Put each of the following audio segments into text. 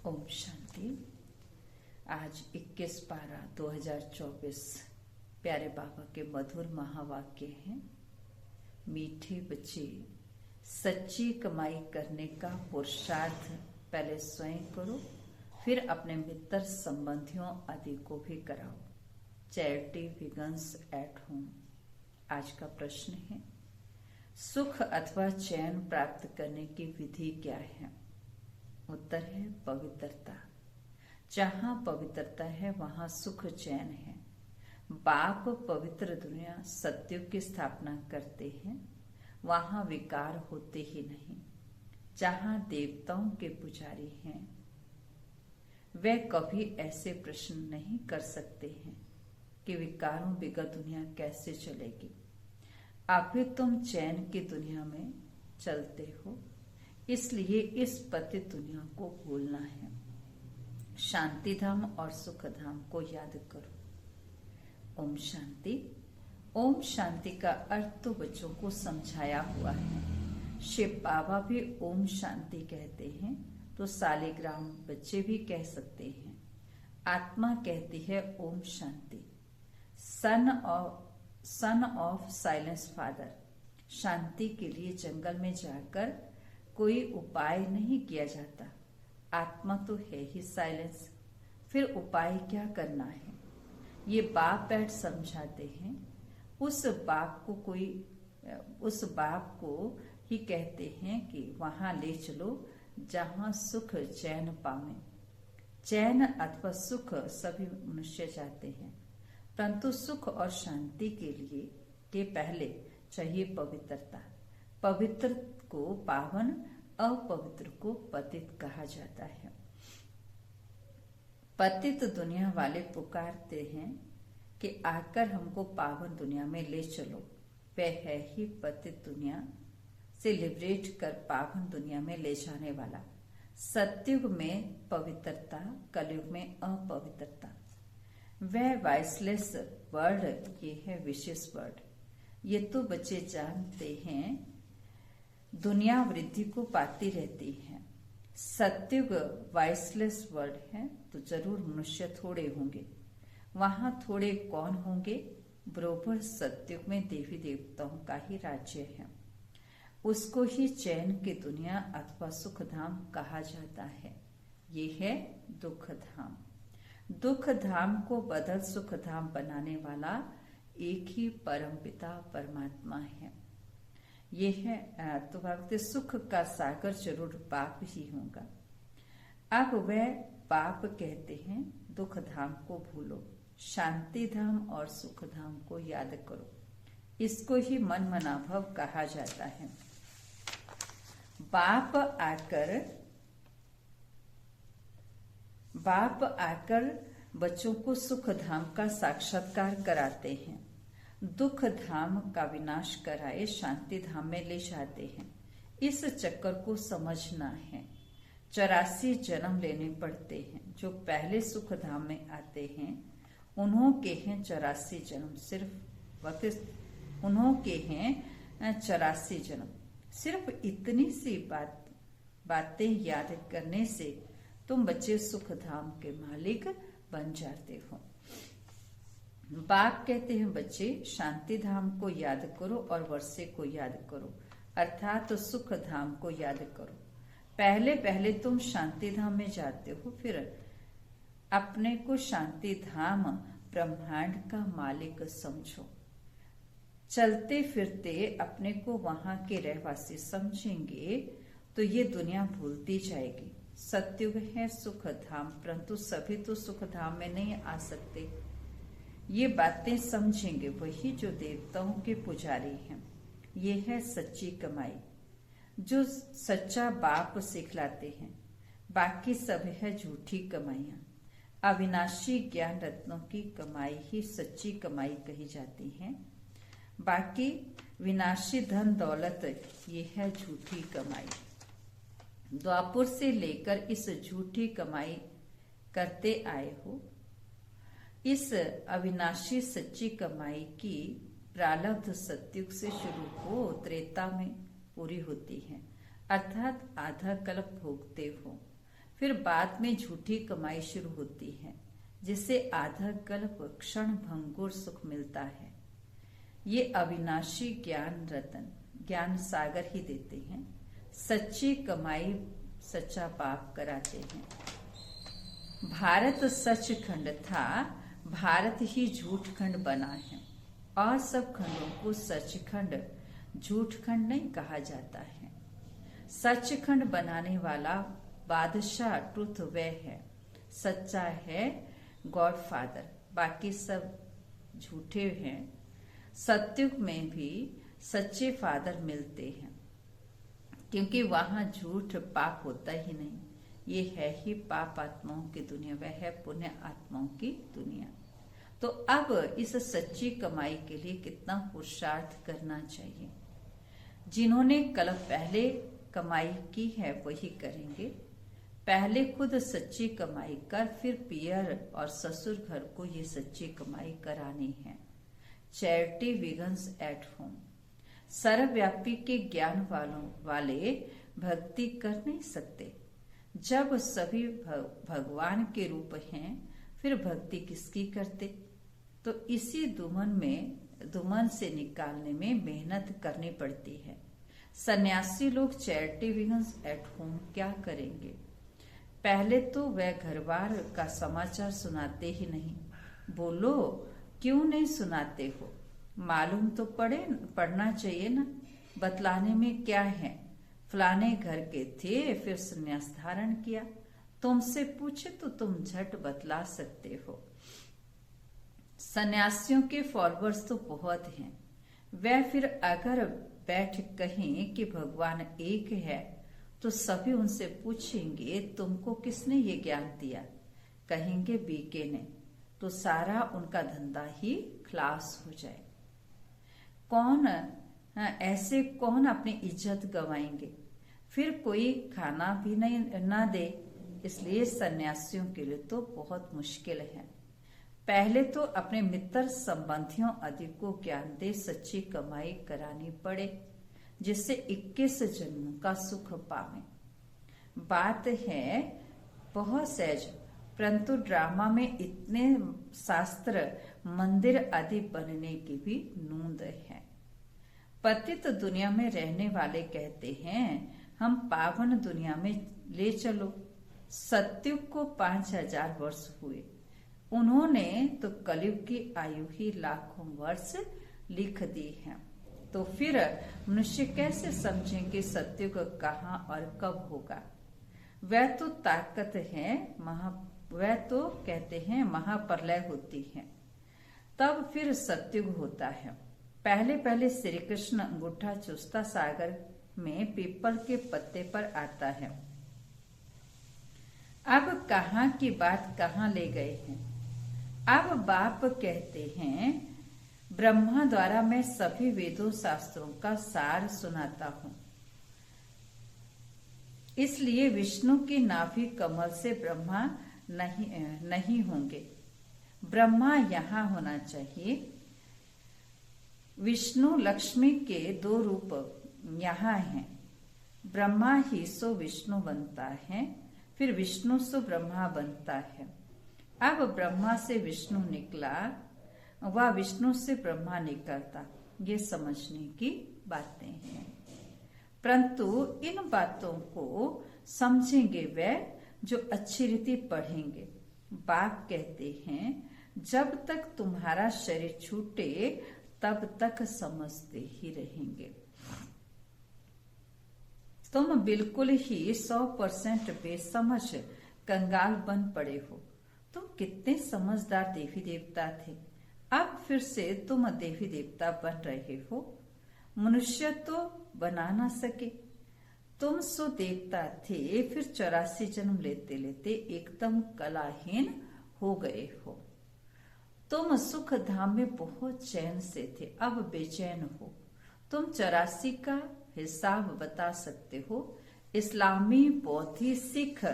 ओम शांति। आज 21/12/2024 प्यारे बाबा के मधुर महावाक्य हैं। मीठे बच्चे, सच्ची कमाई करने का पुरुषार्थ पहले स्वयं करो, फिर अपने मित्र संबंधियों आदि को भी कराओ। Charity begins at home. आज का प्रश्न है, सुख अथवा चैन प्राप्त करने की विधि क्या है? उत्तर है पवित्रता। जहाँ पवित्रता है वहाँ सुख चैन है। बाप पवित्र दुनिया सत्युग की स्थापना करते हैं, वहाँ विकार होते ही नहीं। जहाँ देवताओं के पुजारी हैं वे कभी ऐसे प्रश्न नहीं कर सकते हैं कि विकारों बिगर दुनिया कैसे चलेगी। अभी तुम चैन की दुनिया में चलते हो, इसलिए इस पतित दुनिया को भूलना है। शांति धाम और सुख धाम को याद करो। ओम शांति। ओम शांति का अर्थ तो बच्चों को समझाया हुआ है। शिव बाबा भी ओम शांति कहते हैं, तो सालिग्राम बच्चे भी कह सकते हैं। आत्मा कहती है ओम शांति। Sun of silence father. शांति के लिए जंगल में जाकर कोई उपाय नहीं किया जाता। आत्मा तो है ही साइलेंस, फिर उपाय क्या करना है? ये बाप बैठ समझाते हैं। उस बाप को ही कहते हैं कि वहां ले चलो जहां सुख चैन पावे। चैन अथवा सुख सभी मनुष्य चाहते हैं, परंतु सुख और शांति के पहले चाहिए पवित्रता। पवित्र को पावन, अपवित्र को पतित कहा जाता है। पतित दुनिया वाले पुकारते हैं कि आकर हमको पावन दुनिया में ले चलो। वह है ही पतित दुनिया से लिबरेट कर पावन दुनिया में ले जाने वाला। सत्युग में पवित्रता, कलयुग में अपवित्रता। वह वॉइसलेस वर्ड, ये है विशेष वर्ड। ये तो बच्चे जानते हैं। दुनिया वृद्धि को पाती रहती है। सत्युग वॉइसलेस वर्ड है, तो जरूर मनुष्य थोड़े होंगे। वहां थोड़े कौन होंगे? बरोबर सत्युग में देवी देवताओं का ही राज्य है। उसको ही चैन की दुनिया अथवा सुख धाम कहा जाता है। ये है दुख धाम। दुख धाम को बदल सुख धाम बनाने वाला एक ही परमपिता परमात्मा है। ये है तो भक्ति सुख का सागर जरूर बाप ही होगा। अब वह बाप कहते हैं दुख धाम को भूलो, शांति धाम और सुख धाम को याद करो। इसको ही मन मनाभव कहा जाता है। बाप आकर बच्चों को सुख धाम का साक्षात्कार कराते हैं। दुख धाम का विनाश कराए शांति धाम में ले जाते हैं। इस चक्कर को समझना है। 84 जन्म लेने पड़ते हैं। जो पहले सुख धाम में आते हैं उन्हों के हैं 84 जन्म। सिर्फ उन्हों के हैं 84 जन्म। सिर्फ इतनी सी बातें याद करने से तुम बच्चे सुख धाम के मालिक बन जाते हो। बाप कहते हैं बच्चे शांति धाम को याद करो और वर्षे को याद करो, अर्थात तो सुख धाम को याद करो। पहले तुम शांति धाम में जाते हो, फिर अपने को शांति धाम ब्रह्मांड का मालिक समझो। चलते फिरते अपने को वहां के रहवासी समझेंगे तो ये दुनिया भूलती जाएगी। सत्युग है सुख धाम, परंतु सभी तो सुख धाम में नहीं आ सकते। ये बातें समझेंगे वही जो देवताओं के पुजारी हैं। ये है सच्ची कमाई जो सच्चा बाप सिखलाते हैं। बाकी सब है झूठी कमाइयां। अविनाशी ज्ञान रत्नों की कमाई ही सच्ची कमाई कही जाती है। बाकी विनाशी धन दौलत ये है झूठी कमाई। द्वापुर से लेकर इस झूठी कमाई करते आए हो। इस अविनाशी सच्ची कमाई की प्रारब्ध सत्युग से शुरू हो त्रेता में पूरी होती है, अर्थात आधा कल्प भोगते हो। फिर बाद में झूठी कमाई शुरू होती है, जिससे आधा कल्प क्षण भंगुर सुख मिलता है। ये अविनाशी ज्ञान रतन, ज्ञान सागर ही देते हैं। सच्ची कमाई सच्चा पाप कराते हैं। भारत सचखंड था, भारत ही झूठखंड बना है, और सब खंडों को सचखंड झूठखंड नहीं कहा जाता है। सचखंड बनाने वाला बादशाह ट्रुथ वे है, सच्चा है गॉडफादर, बाकी सब झूठे हैं। सत्युग में भी सच्चे फादर मिलते हैं, क्योंकि वहां झूठ पाप होता ही नहीं। ये है ही पाप आत्माओं की दुनिया, वह है पुण्य आत्माओं की दुनिया। तो अब इस सच्ची कमाई के लिए कितना पुरुषार्थ करना चाहिए। जिन्होंने कल पहले कमाई की है वही करेंगे। पहले खुद सच्ची कमाई कर, फिर पियर और ससुर घर को ये सच्ची कमाई करानी है। Charity begins at home. सर्वव्यापी के ज्ञान वाले भक्ति कर नहीं सकते। जब सभी भगवान के रूप हैं, फिर भक्ति किसकी करते। तो इसी दुमन से निकालने में मेहनत करनी पड़ती है। सन्यासी लोग चैरिटी बिगन्स एट होम क्या करेंगे। पहले तो वह घरबार का समाचार सुनाते ही नहीं। बोलो क्यों नहीं सुनाते हो, मालूम तो पढ़ना चाहिए ना। बतलाने में क्या है, फलाने घर के थे, फिर संन्यास धारण किया। तुमसे पूछे तो तुम झट बतला सकते हो। सन्यासियों के फॉलोअर्स तो बहुत हैं। वह फिर अगर बैठ कहें कि भगवान एक है, तो सभी उनसे पूछेंगे तुमको किसने ये ज्ञान दिया। कहेंगे बीके ने, तो सारा उनका धंधा ही खलास हो जाए। ऐसे कौन अपनी इज्जत गवाएंगे, फिर कोई खाना भी नहीं ना दे। इसलिए सन्यासियों के लिए तो बहुत मुश्किल है। पहले तो अपने मित्र संबंधियों आदि को ज्ञान दे सच्ची कमाई करानी पड़े, जिससे 21 जन्मों का सुख पावे। बात है बहुत सहज, परंतु ड्रामा में इतने शास्त्र मंदिर आदि बनने की भी नूंद है। पतित दुनिया में रहने वाले कहते हैं हम पावन दुनिया में ले चलो। सत्युग को 5000 वर्ष हुए, उन्होंने तो कलयुग की आयु ही लाखों वर्ष लिख दी है। तो फिर मनुष्य कैसे समझें कि सत्युग कहाँ और कब होगा। वह तो ताकत है, वह तो कहते हैं महाप्रलय होती है, तब फिर सत्युग होता है। पहले पहले श्री कृष्ण अंगूठा चूसता सागर में पीपल के पत्ते पर आता है। अब कहाँ की बात कहाँ ले गए हैं। अब बाप कहते हैं ब्रह्मा द्वारा मैं सभी वेदों शास्त्रों का सार सुनाता हूँ, इसलिए विष्णु की नाभि कमल से ब्रह्मा नहीं होंगे। ब्रह्मा यहाँ होना चाहिए। विष्णु लक्ष्मी के 2 रूप यहाँ हैं। ब्रह्मा ही सो विष्णु बनता है, फिर विष्णु सो ब्रह्मा बनता है। अब ब्रह्मा से विष्णु निकला, वह विष्णु से ब्रह्मा निकलता। ये समझने की बातें हैं, परंतु इन बातों को समझेंगे वे जो अच्छी रीति पढ़ेंगे। बाप कहते हैं जब तक तुम्हारा शरीर छूटे तब तक समझते ही रहेंगे। तुम बिल्कुल ही 100% बेसमझ कंगाल बन पड़े हो। तुम कितने समझदार देवी देवता थे, अब फिर से तुम देवी देवता बन रहे हो। मनुष्य तो बना ना सके। तुम सो देवता थे, फिर 84 जन्म लेते लेते एकदम कलाहीन हो गए हो। तुम सुख धाम में बहुत चैन से थे, अब बेचैन हो। तुम 84 का हिसाब बता सकते हो। इस्लामी, बौद्धी, सिख,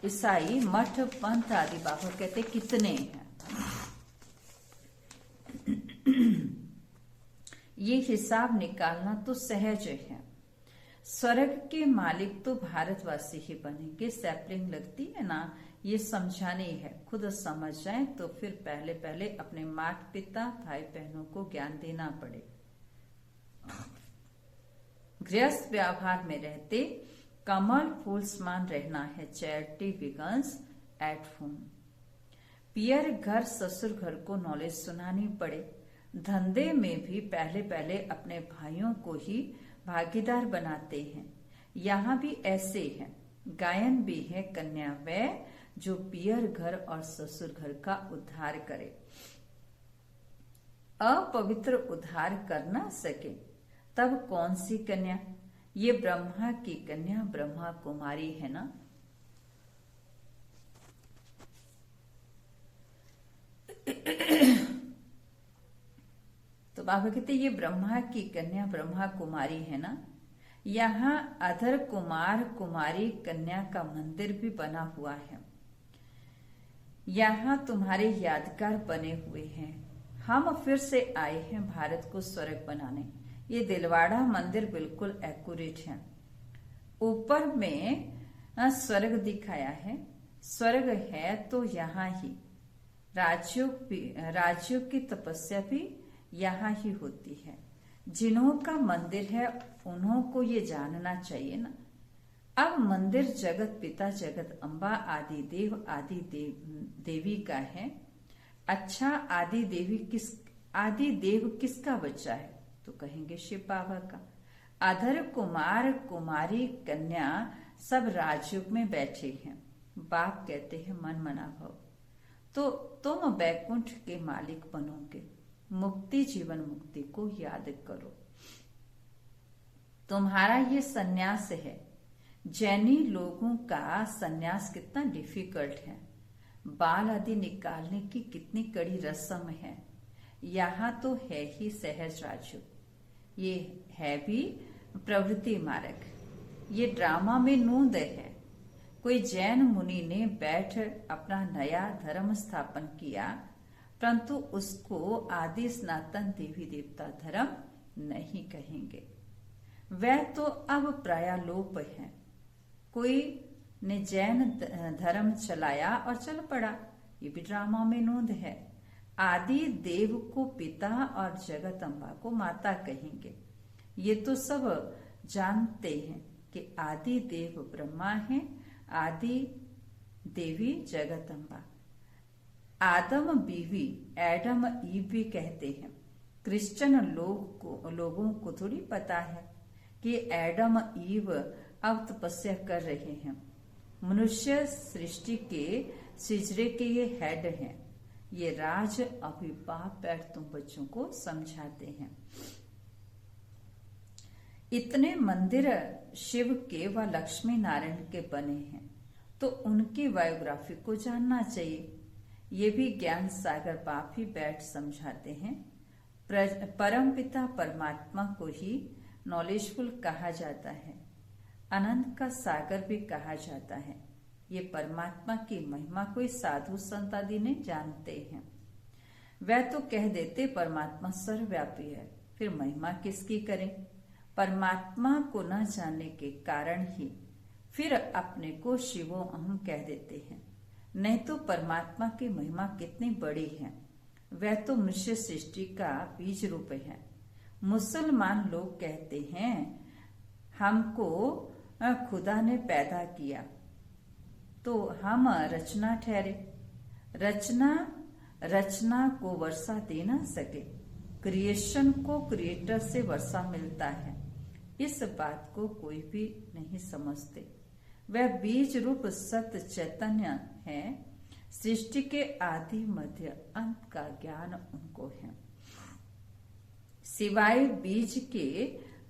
ईसाई, मठ, पंथ आदि बाबा कहते कितने हैं। ये हिसाब निकालना तो सहज है। स्वर्ग के मालिक तो भारतवासी ही बनेंगे। सैपलिंग लगती है ना, ये समझानी है। खुद समझ जाए तो फिर पहले पहले अपने माता पिता भाई बहनों को ज्ञान देना पड़े। गृहस्थ व्यवहार में रहते कमल फूल समान रहना है। Charity begins at home. पियर घर ससुर घर को नॉलेज सुनानी पड़े। धंधे में भी पहले पहले अपने भाइयों को ही भागीदार बनाते हैं। यहाँ भी ऐसे है। गायन भी है कन्या वह जो पियर घर और ससुर घर का उद्धार करे। अपवित्र उद्धार कर ना सके तब कौन सी कन्या? ये ब्रह्मा की कन्या ब्रह्मा कुमारी है ना। तो बाबा कहते ये ब्रह्मा की कन्या ब्रह्मा कुमारी है ना। यहाँ अधर कुमार कुमारी कन्या का मंदिर भी बना हुआ है। यहाँ तुम्हारे यादगार बने हुए हैं। हम फिर से आए हैं भारत को स्वर्ग बनाने। ये दिलवाड़ा मंदिर बिल्कुल एक्यूरेट है। ऊपर में स्वर्ग दिखाया है। स्वर्ग है तो यहाँ ही राज्यों की तपस्या भी यहाँ ही होती है। जिन्हों का मंदिर है उन्हों को ये जानना चाहिए ना। अब मंदिर जगत पिता जगत अम्बा आदि देव आदि देवी का है। अच्छा आदि देव किसका बच्चा है? तो कहेंगे शिव बाबा का। अधर कुमार कुमारी कन्या सब राजयुग में बैठे हैं। बाप कहते हैं मन मना भव। तो तुम बैकुंठ के मालिक बनोगे। मुक्ति जीवन मुक्ति को याद करो। तुम्हारा ये सन्यास है। जैनी लोगों का सन्यास कितना डिफिकल्ट है। बाल आदि निकालने की कितनी कड़ी रस्म है। यहाँ तो है ही सहज राजयोग। ये है भी प्रवृत्ति मार्ग। ये ड्रामा में नूंद है। कोई जैन मुनि ने बैठ अपना नया धर्म स्थापन किया, परंतु उसको आदि सनातन देवी देवता धर्म नहीं कहेंगे। वह तो अब प्रायालोप है। कोई ने जैन धर्म चलाया और चल पड़ा। ये भी ड्रामा में नोंद है। आदि देव को पिता और जगत अम्बा को माता कहेंगे। ये तो सब जानते हैं कि आदि देव ब्रह्मा है, आदि देवी जगत अम्बा। आदम बीवी एडम ईव भी कहते हैं। क्रिश्चियन लोगों को थोड़ी पता है कि एडम ईव अब तपस्या कर रहे हैं। मनुष्य सृष्टि के सिजरे के ये हेड हैं। ये राज अभी बाप बैठ तुम बच्चों को समझाते हैं। इतने मंदिर शिव के व लक्ष्मी नारायण के बने हैं तो उनकी बायोग्राफी को जानना चाहिए। ये भी ज्ञान सागर बाप ही बैठ समझाते हैं। परमपिता परमात्मा को ही नॉलेजफुल कहा जाता है। अनंत का सागर भी कहा जाता है। ये परमात्मा की महिमा कोई साधु संत आदि ने जानते हैं। वह तो कह देते परमात्मा सर्वव्यापी है, फिर महिमा किसकी करें? परमात्मा को न जानने के कारण ही फिर अपने को शिवो अहम कह देते हैं। नहीं तो परमात्मा की महिमा कितनी बड़ी है। वह तो मनुष्य सृष्टि का बीज रूप है। मुसलमान लोग कहते हैं हमको खुदा ने पैदा किया तो हम रचना ठहरे। रचना को वर्षा दे ना सके। क्रिएशन को क्रिएटर से वर्षा मिलता है। इस बात को कोई भी नहीं समझते। वह बीज रूप सत्य चैतन्य है। सृष्टि के आदि मध्य अंत का ज्ञान उनको है। सिवाय बीज के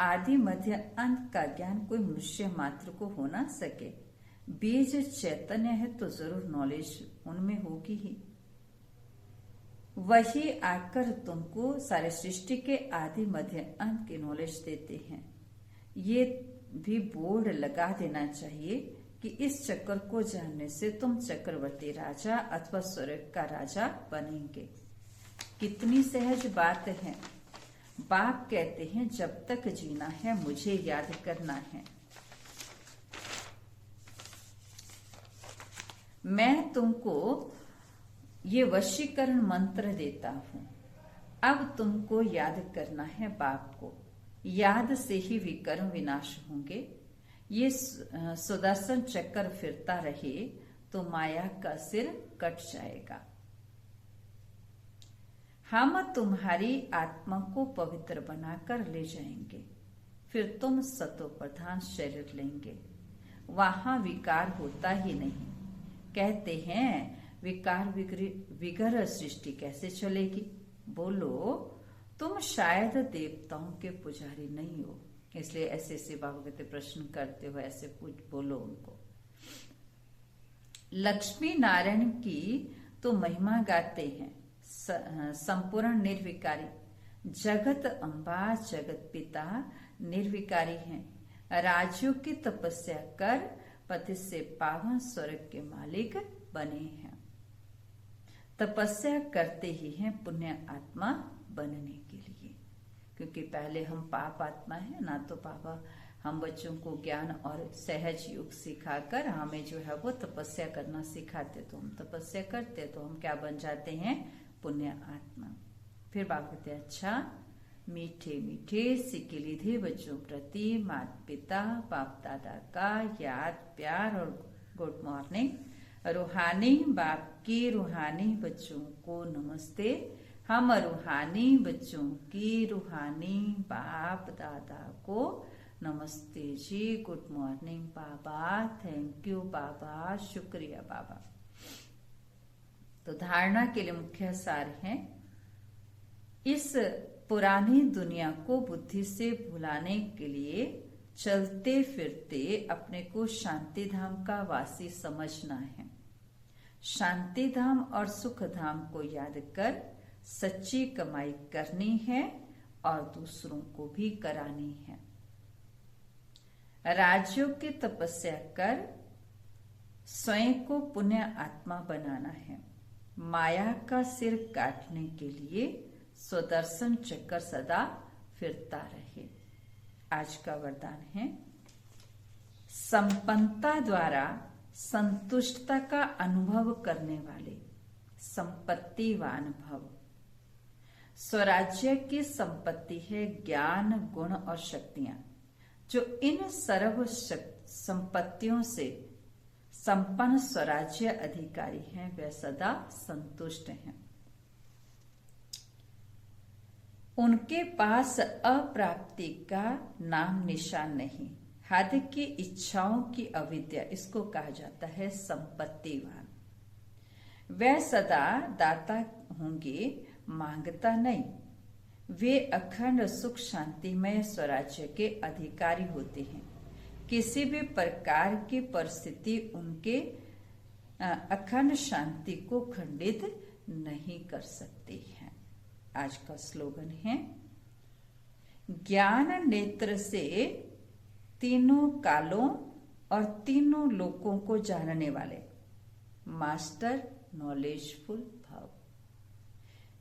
आदि मध्य अंत का ज्ञान कोई मनुष्य मात्र को हो ना सके। बीज चैतन्य है तो जरूर नॉलेज उनमें होगी ही। वही आकर तुमको सारे सृष्टि के आदि मध्य अंत की नॉलेज देते हैं। ये भी बोर्ड लगा देना चाहिए कि इस चक्कर को जानने से तुम चक्रवर्ती राजा अथवा स्वर्ग का राजा बनेंगे। कितनी सहज बात है। बाप कहते हैं जब तक जीना है मुझे याद करना है। मैं तुमको ये वशीकरण मंत्र देता हूं। अब तुमको याद करना है बाप को। याद से ही विकर्म विनाश होंगे। ये सुदर्शन चक्कर फिरता रहे तो माया का सिर कट जाएगा। हम तुम्हारी आत्मा को पवित्र बनाकर ले जाएंगे, फिर तुम सतो प्रधान शरीर लेंगे। वहां विकार होता ही नहीं। कहते हैं विकार विगर सृष्टि कैसे चलेगी? बोलो, तुम शायद देवताओं के पुजारी नहीं हो, इसलिए ऐसे ऐसे बाबा कहते प्रश्न करते हो, ऐसे बोलो उनको। लक्ष्मी नारायण की तो महिमा गाते हैं, संपूर्ण निर्विकारी। जगत अम्बा जगत पिता निर्विकारी हैं। राजयों की तपस्या कर पति से पावन स्वर्ग के मालिक बने हैं। तपस्या करते ही हैं पुण्य आत्मा बनने के लिए, क्योंकि पहले हम पाप आत्मा है ना। तो पापा हम बच्चों को ज्ञान और सहज योग सिखाकर हमें जो है वो तपस्या करना सिखाते, तो हम तपस्या करते तो हम क्या बन जाते हैं? पुण्य आत्मा। फिर बाप कहते अच्छा, मीठे मीठे सिक्के लीधे बच्चों प्रति माता पिता बाप दादा का याद प्यार और गुड मॉर्निंग। रूहानी बाप की रूहानी बच्चों को नमस्ते। हम रूहानी बच्चों की रूहानी बाप दादा को नमस्ते जी। Good morning Baba, thank you Baba, शुक्रिया बाबा। तो धारणा के लिए मुख्य सार है, इस पुरानी दुनिया को बुद्धि से भुलाने के लिए चलते फिरते अपने को शांति धाम का वासी समझना है। शांति धाम और सुख धाम को याद कर सच्ची कमाई करनी है और दूसरों को भी करानी है। राज्यों की तपस्या कर स्वयं को पुण्य आत्मा बनाना है। माया का सिर काटने के लिए स्वदर्शन चक्कर सदा फिरता रहे। आज का वरदान है, संपन्नता द्वारा संतुष्टता का अनुभव करने वाले संपत्तिवान भव। स्वराज्य की संपत्ति है ज्ञान गुण और शक्तियां। जो इन सर्व संपत्तियों से संपन्न स्वराज्य अधिकारी हैं वे सदा संतुष्ट हैं। उनके पास अप्राप्ति का नाम निशान नहीं। हद की इच्छाओं की अविद्या, इसको कहा जाता है संपत्तिवान। वे सदा दाता होंगे, मांगता नहीं। वे अखंड सुख शांतिमय स्वराज्य के अधिकारी होते हैं। किसी भी प्रकार की परिस्थिति उनके अखंड शांति को खंडित नहीं कर सकती है। आज का स्लोगन है, ज्ञान नेत्र से तीनों कालों और तीनों लोकों को जानने वाले मास्टर नॉलेजफुल